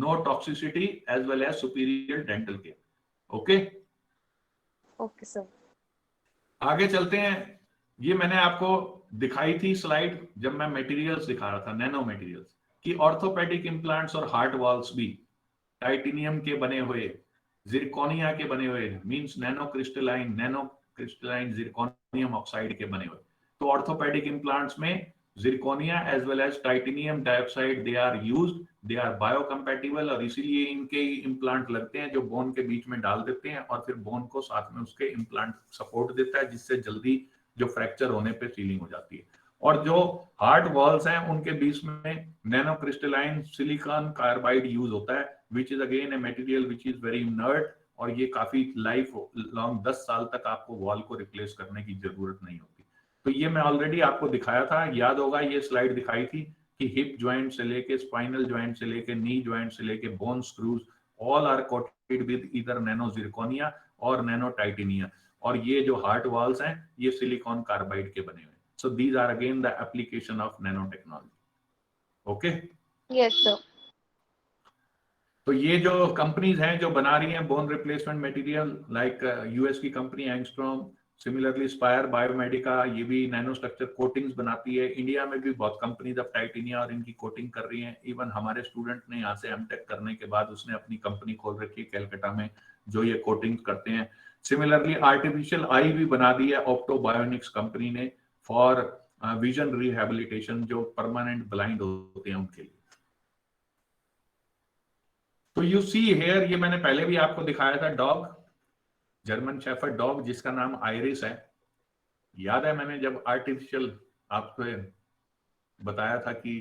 no toxicity as well as superior dental care. Okay? Okay, sir. आगे चलते हैं। ये मैंने आपको दिखाई थी स्लाइड जब मैं मटेरियल्स दिखा रहा था, नैनो मटेरियल्स कि ऑर्थोपेडिक इम्प्लांट्स और हार्ट वॉल्स भी टाइटेनियम के बने हुए, जिरकोनिया के बने हुए, means nano crystalline zirconium oxide के बने हुए। तो ऑर्थोपेडिक इम्प्लांट्स में zirconia as well as titanium dioxide they are used, they are biocompatible, और इसीलिए इनके इम्प्लांट लगते हैं जो बोन के बीच में डाल देते हैं और फिर बोन को साथ में उसके इम्प्लांट सपोर्ट देता है, जिससे जल्दी जो फ्रैक्चर होने पे सीलिंग हो जाती है। और जो हार्ट वॉल्स हैं उनके बीच में nano crystalline silicon carbide use होता है, which is again a material which is very inert, और ये काफी लाइफ लॉन्ग 10 साल तक आपको वॉल को रिप्लेस करने की जरूरत नहीं होती। तो ये मैं ऑलरेडी आपको दिखाया था, याद होगा ये स्लाइड दिखाई थी कि हिप ज्वाइंट से लेके स्पाइनल ज्वाइंट से लेके नी ज्वाइंट से लेके bone screws all are coated with either nano zirconia और नैनो टाइटेनिया, और ये जो हार्ट वॉल्स हैं ये सिलिकॉन कार्बाइड के बने हुए। So these are again the application of nanotechnology. Okay? Yes, sir. तो ये जो कंपनीज हैं जो बना रही हैं bone replacement material, like US की कंपनी एंगस्ट्रॉम, सिमिलरली स्पायर बायोमेडिका, ये भी नैनो स्ट्रक्चर कोटिंग्स बनाती है। इंडिया में भी बहुत कंपनीज अब टाइटेनिया और इनकी कोटिंग कर रही हैं। इवन हमारे स्टूडेंट ने यहाँ से एमटेक करने के बाद उसने अपनी कंपनी खोल रखी है कैलकाटा में जो ये कोटिंग करते हैं। सिमिलरली आर्टिफिशियल आई भी बना दी है ऑप्टो बायोनिक्स कंपनी ने फॉर विजन रिहैबिलिटेशन, जो परमानेंट ब्लाइंड होते हैं उनके लिए। तो यू सी हेयर, ये मैंने पहले भी आपको दिखाया था डॉग, जर्मन शेफर्ड डॉग जिसका नाम आयरिस है। याद है मैंने जब आर्टिफिशियल आपको बताया था कि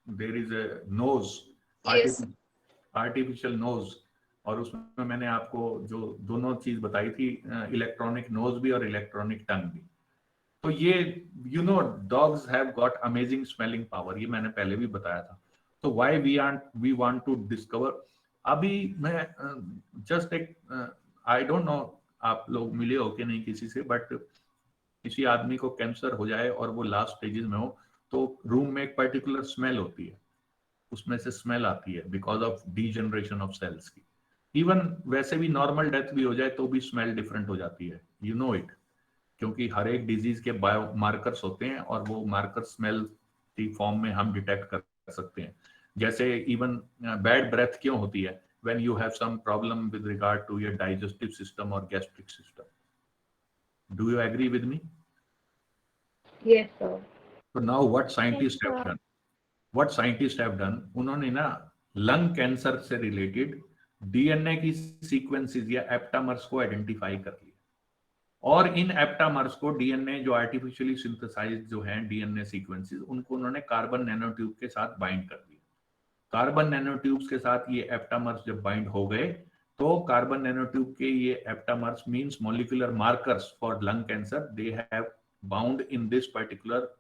there is a nose, artificial nose, और उसमें मैंने आपको जो दोनों चीज बताई थी, इलेक्ट्रॉनिक नोज भी और इलेक्ट्रॉनिक टंग भी। तो ये you know dogs have got amazing smelling power, ये मैंने पहले भी बताया था। तो why we want to discover. अभी मैं जस्ट एक आई डोंट नो आप लोग मिले हो कि नहीं किसी से, बट किसी आदमी को कैंसर हो जाए और वो लास्ट स्टेजेस में हो, तो रूम में एक पर्टिकुलर स्मेल होती है, उसमें से स्मेल आती है because of degeneration of cells की। इवन वैसे भी नॉर्मल डेथ भी हो जाए तो भी स्मेल डिफरेंट हो जाती है, यू नो इट, क्योंकि हर एक डिजीज के बायो मार्कर्स होते हैं और वो मार्कर स्मेल की फॉर्म में हम डिटेक्ट कर सकते हैं। जैसे इवन बैड ब्रेथ क्यों होती है, when you have some problem with regard to your digestive system और gastric system. Do you agree with me? Yes, sir. So now what Yes, scientists have sir. done? What scientists have done, उन्होंने ना lung cancer से related DNA की sequences या एप्टामर्स को identify कर लिया, और इन एप्टामर्स को डीएनए जो आर्टिफिशियली सिंथेसाइज्ड जो हैं डीएनए सीक्वेंसेस, उनको उन्होंने कार्बन नैनोट्यूब के साथ बाइंड कर दिया। कार्बन नैनोट्यूब्स के साथ ये एप्टामर्स जब बाइंड हो गए, तो कार्बन नैनोट्यूब के ये aptamers means molecular markers for lung cancer, they have bound in this particular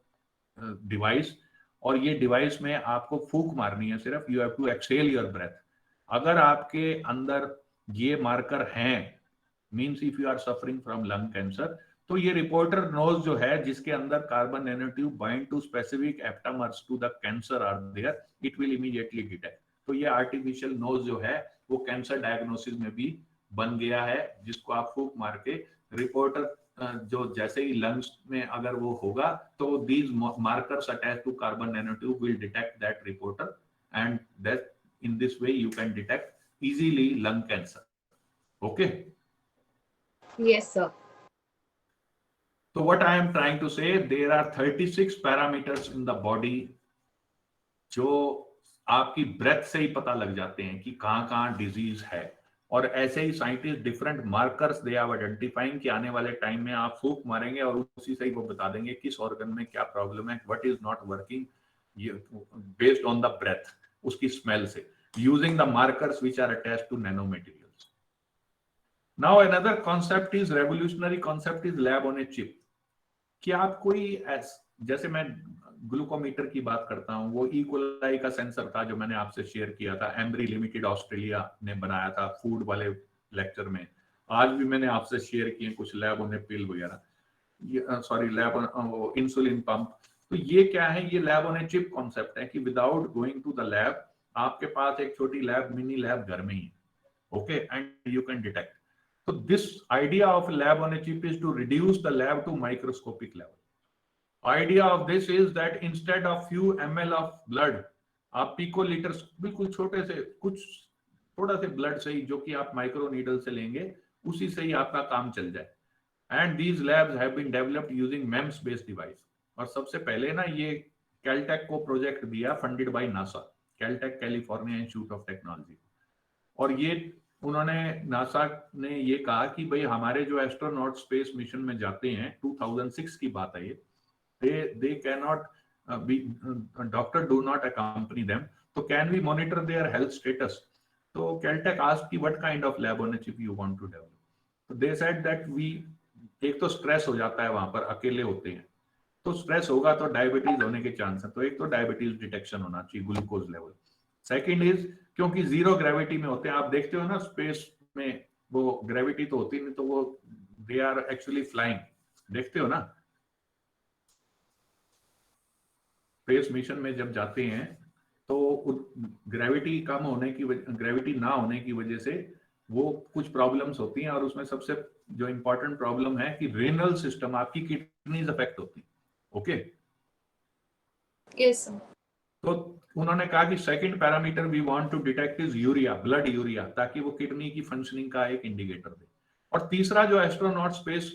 device. और ये डिवाइस में आपको फूंक मारनी है सिर्फ, you have to exhale your breath. अगर आपके अंदर ये मार्कर हैं, means if you are suffering from lung cancer, तो ये रिपोर्टर नोज जो है जिसके अंदर carbon nanotube bind to specific aptamers to the cancer are there, it will immediately detect. तो ये आर्टिफिशियल नोज जो है वो कैंसर डायग्नोसिस में भी बन गया है, जिसको आप फूंक मार के रिपोर्टर जो जैसे ही लंग्स में अगर वो होगा, तो these markers attach to carbon nanotube will detect that reporter, and that in this way you can detect easily lung cancer. Okay? Yes, sir. So what I am trying to say, there are 36 parameters in the body जो आपकी breath से ही पता लग जाते हैं कि कहाँ कहाँ डिजीज है। और ऐसे ही scientist different markers they are identifying कि आने वाले टाइम में आप फूंक मारेंगे और उसी से ही वो बता देंगे किस ऑर्गन में क्या प्रॉब्लम है, what is not working, based on the breath, उसकी स्मेल से, using the markers which are attached to nano materials. Now another concept is revolutionary concept is lab on a chip. कि आप कोई जैसे मैं ग्लूकोमीटर की बात करता हूं, वो इकोलाई का सेंसर था जो मैंने आपसे शेयर किया था, एम्ब्री लिमिटेड ऑस्ट्रेलिया ने बनाया था फूड वाले लेक्चर में। आज भी मैंने आपसे शेयर किए कुछ लैब ऑन ए पिल वगैरह, sorry lab on insulin pump. तो ये क्या है, ये lab on a chip concept है कि without going to the lab आपके पास एक छोटी लैब, मिनी लैब घर में ही है, okay, and you can detect. So this idea of lab on a chip is to reduce the lab to microscopic level. Idea of this is that instead of few ml of blood, आप पिकोलीटर्स, बिल्कुल छोटे से कुछ थोड़ा से blood से ही, जो कि आप माइक्रो नीडल से लेंगे, उसी से ही आपका काम चल जाए। And these labs have been developed using MEMS based device. और सबसे पहले ना ये कैलटेक को प्रोजेक्ट दिया, funded by NASA, Caltech California Institute of Technology. और ये उन्होंने, नासा ने ये कहा कि भाई हमारे जो एस्ट्रोनॉट स्पेस मिशन में जाते हैं, 2006 की बात है ये, they cannot be doctor do not accompany them, so can we monitor their health status? So Caltech asked what kind of lab on a chip you want to develop. So they said that we, एक तो stress हो जाता है वहां पर, अकेले होते हैं तो स्ट्रेस होगा तो डायबिटीज होने के चांस है, तो एक तो डायबिटीज डिटेक्शन होना चाहिए, ग्लूकोज लेवल। सेकंड इज क्योंकि जीरो ग्रेविटी में होते हैं, आप देखते हो ना स्पेस में वो ग्रेविटी तो होती नहीं, तो वो दे आर एक्चुअली फ्लाइंग, देखते हो ना स्पेस मिशन में जब जाते हैं तो ग्रेविटी कम होने की, ग्रेविटी ना होने की वजह से वो कुछ प्रॉब्लम्स होती हैं, और उसमें सबसे जो इंपॉर्टेंट प्रॉब्लम है कि रेनल सिस्टम, आपकी किडनीज अफेक्ट होती है। Okay, Yes, sir. तो उन्होंने कहा कि second parameter we want to detect is urea, blood urea, ताकि वो किडनी की फंक्शनिंग का एक इंडिकेटर दे। और तीसरा, जो एस्ट्रोनॉट स्पेस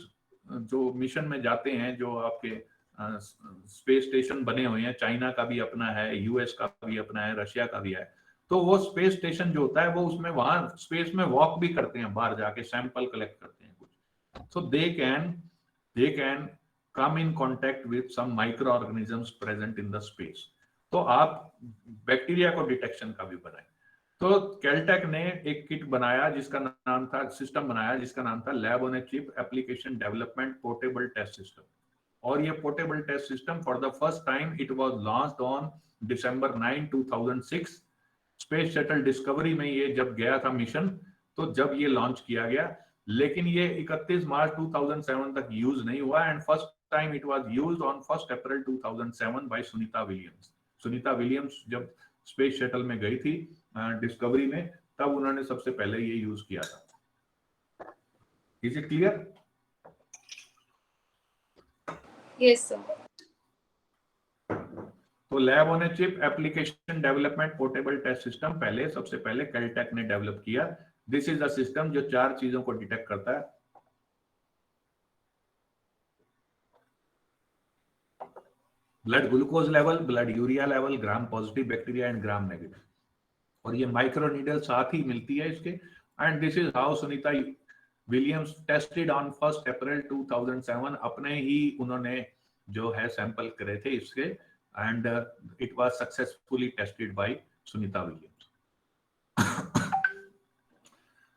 जो मिशन में जाते हैं, जो आपके स्पेस स्टेशन बने हुए हैं, चाइना का भी अपना है, यूएस का भी अपना है, रशिया का भी है। तो वो स्पेस स्टेशन जो होता है वो उसमें वहां स्पेस में वॉक भी करते हैं, बाहर जाके सैंपल कलेक्ट करते हैं कुछ। So they can come in contact with some micro organisms present in the space. तो आप बैक्टीरिया को डिटेक्शन का भी बनाए। तो कैलटेक ने एक किट बनाया जिसका नाम था, सिस्टम बनाया जिसका नाम था lab on a chip application development portable test system. और ये portable test system for the first time it was launched on December 9, 2006। Space shuttle Discovery में ये जब गया था मिशन, तो जब ये लॉन्च किया गया, लेकिन ये 31 मार्च 2007 तक यूज नहीं हुआ। And first time it was used on 1 April 2007 by Sunita Williams. Sunita Williams जब स्पेस शटल में गई थी डिस्कवरी में, तब उन्होंने सबसे पहले ये यूज किया था। Is it clear? Yes, sir. तो lab on a chip application development portable test system पहले सबसे पहले कैलटेक ने डेवलप किया। दिस इज द सिस्टम जो 4 चीजों को डिटेक्ट करता है। Blood glucose level, blood urea level, gram positive bacteria and gram negative. और ये माइक्रो नीडल साथ ही मिलती है इसके। And this is how Sunita Williams tested on 1 April 2007। अपने ही उन्होंने जो है सैंपल करे थे इसके, and it was successfully tested by Sunita Williams.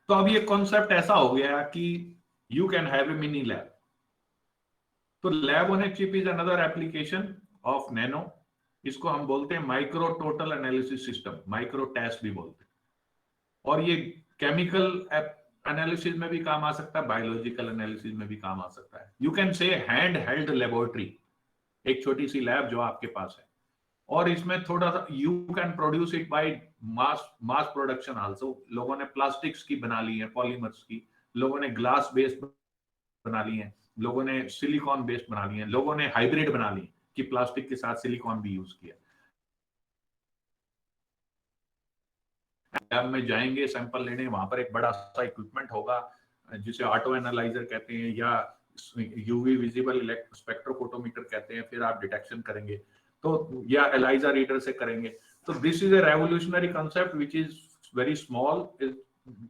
तो अब ये कॉन्सेप्ट ऐसा हो गया कि you can have a mini lab. तो lab on a chip is another application of nano. इसको हम बोलते हैं micro total analysis system, micro test भी बोलते हैं। और ये केमिकल एनालिसिस में भी काम आ सकता है, बायोलॉजिकल एनालिसिस में भी काम आ सकता है। यू कैन से हैंड हेल्ड लेबोरेटरी, एक छोटी सी लैब जो आपके पास है। और इसमें थोड़ा सा you can produce it by mass production also. लोगों ने प्लास्टिक्स की बना ली है, पॉलीमर्स की, लोगों ने ग्लास बेस्ड बना ली है, लोगों ने सिलिकॉन बेस्ड बना ली है, लोगों ने हाइब्रिड बना ली कि प्लास्टिक के साथ सिलिकॉन भी यूज किया। लैब में जाएंगे सैंपल लेने, वहां पर एक बड़ा सा इक्विपमेंट होगा जिसे ऑटो एनालाइजर कहते हैं या यूवी विजिबल स्पेक्ट्रोफोटोमीटर कहते हैं। फिर आप डिटेक्शन करेंगे तो या एलाइजा रीडर से करेंगे। तो this is a revolutionary concept which is very small,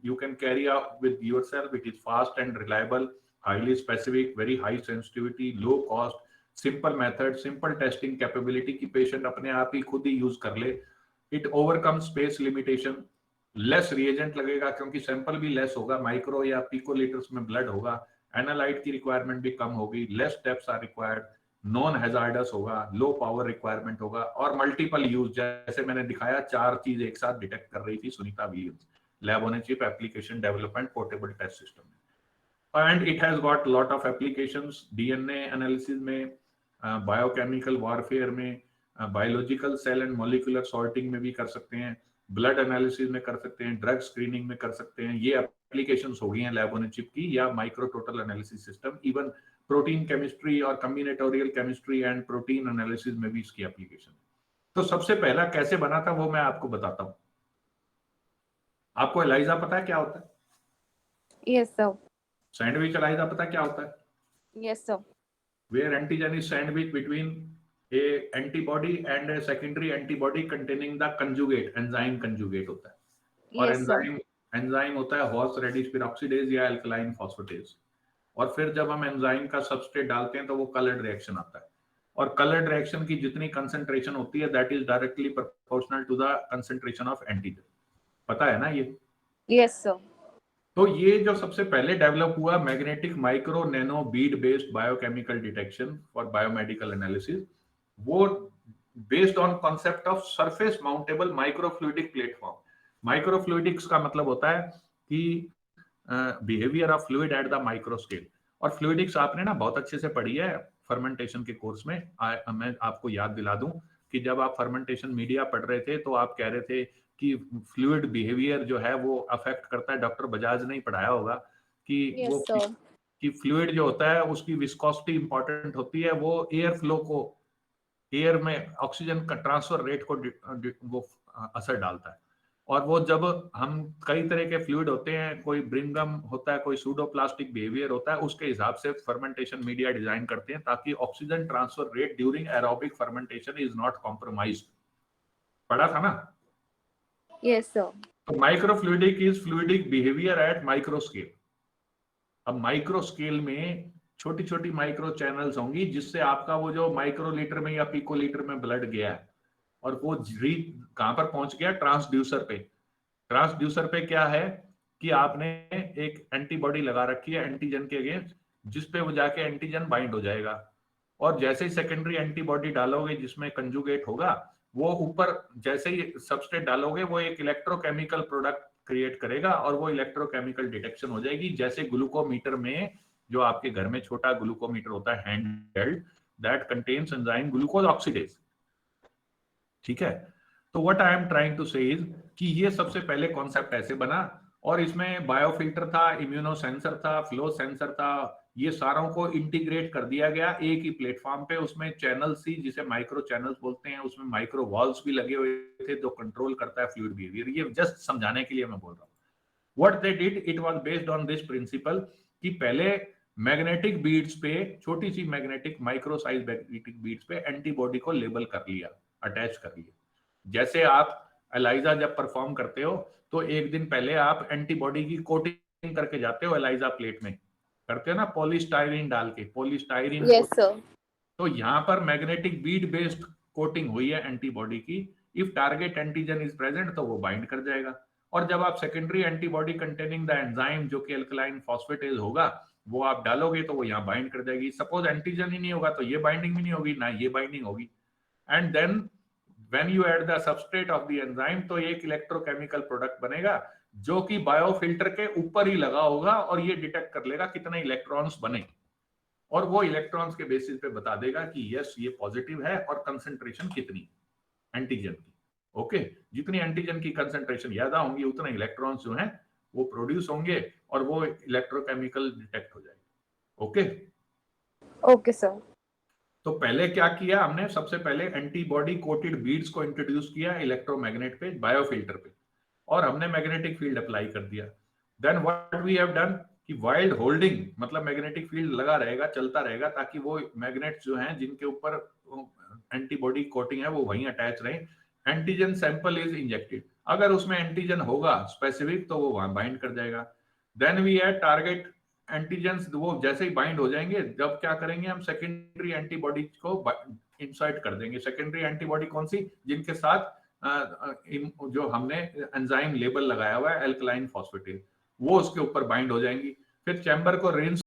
you can carry out with yourself. It is fast and reliable, highly specific, very high sensitivity, low cost, simple method, simple testing capability कि patient अपने आप ही खुद ही use कर ले। It overcomes space limitation, less reagent लगेगा क्योंकि sample भी less होगा, माइक्रो या पिकोलीटर्स में ब्लड होगा, एनालाइट की रिक्वायरमेंट भी कम होगी, less steps are required, non hazardous होगा, लो पावर रिक्वायरमेंट होगा और मल्टीपल यूज। जैसे मैंने दिखाया 4 चीज एक साथ डिटेक्ट कर रही थी Sunita Williams. Lab on a chip application development portable test system, and it has got lot of applications DNA analysis में, biochemical warfare में, biological cell and molecular sorting में भी कर सकते हैं, blood analysis में कर सकते हैं, drug screening में कर सकते हैं। ये applications हो गई हैं lab on a chip की, या micro total analysis system, even protein chemistry और combinatorial chemistry and protein analysis में भी इसकी application। तो सबसे पहला कैसे बना था वो मैं आपको बताता हूँ। आपको एलाइजा पता है क्या होता है? Yes, sir. सैंडविच एलाइजा पता है क्या होता है? Yes, sir. Where antigen is sandwiched between a antibody and a secondary antibody containing the conjugate, enzyme conjugate होता है। और Yes, sir. एंजाइम होता है हॉर्स रेडिश पेरोक्सीडेज या अल्कलाइन फॉस्फेटेज। और फिर जब हम एंजाइम का सबस्ट्रेट डालते हैं तो वो कलर्ड रिएक्शन आता है। और कलर्ड रिएक्शन की जितनी कंसंट्रेशन होती है that is directly proportional to the concentration of antigen. पता है ना ये? Yes, sir. तो ये जो सबसे पहले डेवलप हुआ magnetic micro nano bead based biochemical detection for biomedical analysis, वो based on concept of surface mountable microfluidic platform. Microfluidics का मतलब होता है कि behaviour of fluid at the micro scale. और फ्लूइडिक्स आपने ना बहुत अच्छे से पढ़ी है फर्मेंटेशन के कोर्स में। मैं आपको याद दिला दूं कि जब आप फर्मेंटेशन मीडिया पढ़ रहे थे तो आप कह रहे थे कि फ्लूइड बिहेवियर जो है वो अफेक्ट करता है। डॉक्टर बजाज ने ही पढ़ाया होगा कि Yes, वो sir. कि फ्लूइड जो होता है उसकी विस्कोसिटी इंपॉर्टेंट होती है, वो एयर फ्लो को, एयर में ऑक्सीजन का ट्रांसफर रेट को वो असर डालता है। और वो जब हम कई तरह के फ्लूइड होते हैं, कोई ब्रिंगम होता है, कोई सूडोप्लास्टिक बिहेवियर होता है, उसके हिसाब से फर्मेंटेशन मीडिया डिजाइन करते हैं ताकि oxygen transfer rate during aerobic fermentation is not compromised. पढ़ा था ना? Yes, sir. तो microfluidic is fluidic behaviour at micro scale. अब माइक्रो स्केल में छोटी छोटी माइक्रो चैनल्स होंगी जिससे आपका वो जो माइक्रोलीटर में या पिकोलीटर में ब्लड गया है और वो कहां पर पहुंच गया? ट्रांसड्यूसर पे। ट्रांसड्यूसर पे क्या है कि आपने एक एंटीबॉडी लगा रखी है एंटीजन के अगेंस्ट, जिसपे वो जाके एंटीजन बाइंड हो जाएगा और जैसे ही सेकेंडरी एंटीबॉडी डालोगे जिसमें कंजुगेट होगा, वो ऊपर जैसे ही सबस्ट्रेट डालोगे वो एक इलेक्ट्रोकेमिकल प्रोडक्ट क्रिएट करेगा और वो इलेक्ट्रोकेमिकल डिटेक्शन हो जाएगी। जैसे ग्लूकोमीटर में, जो आपके घर में छोटा ग्लूकोमीटर होता है handheld, that contains enzyme glucose oxidase. ठीक है, तो what I am trying to say is कि ये सबसे पहले कॉन्सेप्ट ऐसे बना और इसमें बायोफिल्टर था, इम्यूनो सेंसर था, फ्लो सेंसर था, ये सारों को इंटीग्रेट कर दिया गया एक ही प्लेटफॉर्म पे। उसमें चैनल्स थी जिसे माइक्रो चैनल्स बोलते हैं, उसमें माइक्रो वॉल्व्स भी लगे हुए थे जो कंट्रोल करता है फ्लूइड बिहेवियर। ये जस्ट समझाने के लिए मैं बोल रहा हूँ। What they did, it was based on this principle कि पहले मैग्नेटिक बीड्स पे, छोटी सी magnetic micro size magnetic beads पे एंटीबॉडी को लेबल कर लिया, अटैच कर लिया। जैसे आप एलाइजा जब परफॉर्म करते हो तो एक दिन पहले आप एंटीबॉडी की कोटिंग करके जाते हो, एलाइजा प्लेट में करते हो ना, पॉलीस्टाइरीन डाल के, पॉलीस्टाइरीन। Yes, sir. तो यहाँ पर मैग्नेटिक बीड बेस्ड कोटिंग हुई है एंटीबॉडी की। If target antigen is present तो वो बाइंड कर जाएगा। और जब आप secondary antibody containing the enzyme जो कि अल्कलाइन फॉस्फेटेज होगा वो आप डालोगे तो वो यहाँ बाइंड कर जाएगी। सपोज एंटीजन ही नहीं होगा तो ये बाइंडिंग भी नहीं होगी, ना ये बाइंडिंग होगी। And then when you add the substrate of the enzyme तो एक इलेक्ट्रोकेमिकल प्रोडक्ट बनेगा जो कि बायोफिल्टर के ऊपर ही लगा होगा और ये डिटेक्ट कर लेगा कितने इलेक्ट्रॉन्स बने और वो इलेक्ट्रॉन्स के बेसिस पे बता देगा कि यस ये पॉजिटिव है और कंसंट्रेशन कितनी एंटीजन की। ओके, जितनी एंटीजन की कंसंट्रेशन ज्यादा होंगी उतने इलेक्ट्रॉन्स जो हैं वो प्रोड्यूस होंगे और वो इलेक्ट्रोकेमिकल डिटेक्ट हो जाएगी। Okay Okay, sir. तो पहले क्या किया हमने? सबसे पहले एंटीबॉडी कोटेड बीड्स को इंट्रोड्यूस किया इलेक्ट्रोमैग्नेट पे, बायोफिल्टर पे, और हमने मैग्नेटिक फील्ड अप्लाई कर दिया। Then what we have done कि वाइल्ड होल्डिंग, मतलब मैग्नेटिक फील्ड लगा रहेगा, चलता रहेगा ताकि वो मैग्नेट्स जो हैं जिनके ऊपर एंटीबॉडी कोटिंग है वो वहीं अटैच रहे। एंटीजन सैंपल इज इंजेक्टेड, अगर उसमें एंटीजन होगा स्पेसिफिक तो वो वहां बाइंड कर जाएगा। Then we had target antigens, वो जैसे ही बाइंड हो जाएंगे जब क्या करेंगे हम सेकेंडरी एंटीबॉडी को इंसर्ट कर देंगे। सेकेंडरी एंटीबॉडी कौन सी? जिनके साथ जो हमने एंजाइम लेबल लगाया हुआ है अल्कलाइन फॉस्फेटेज, वो उसके ऊपर बाइंड हो जाएंगी। फिर चैम्बर को रिंस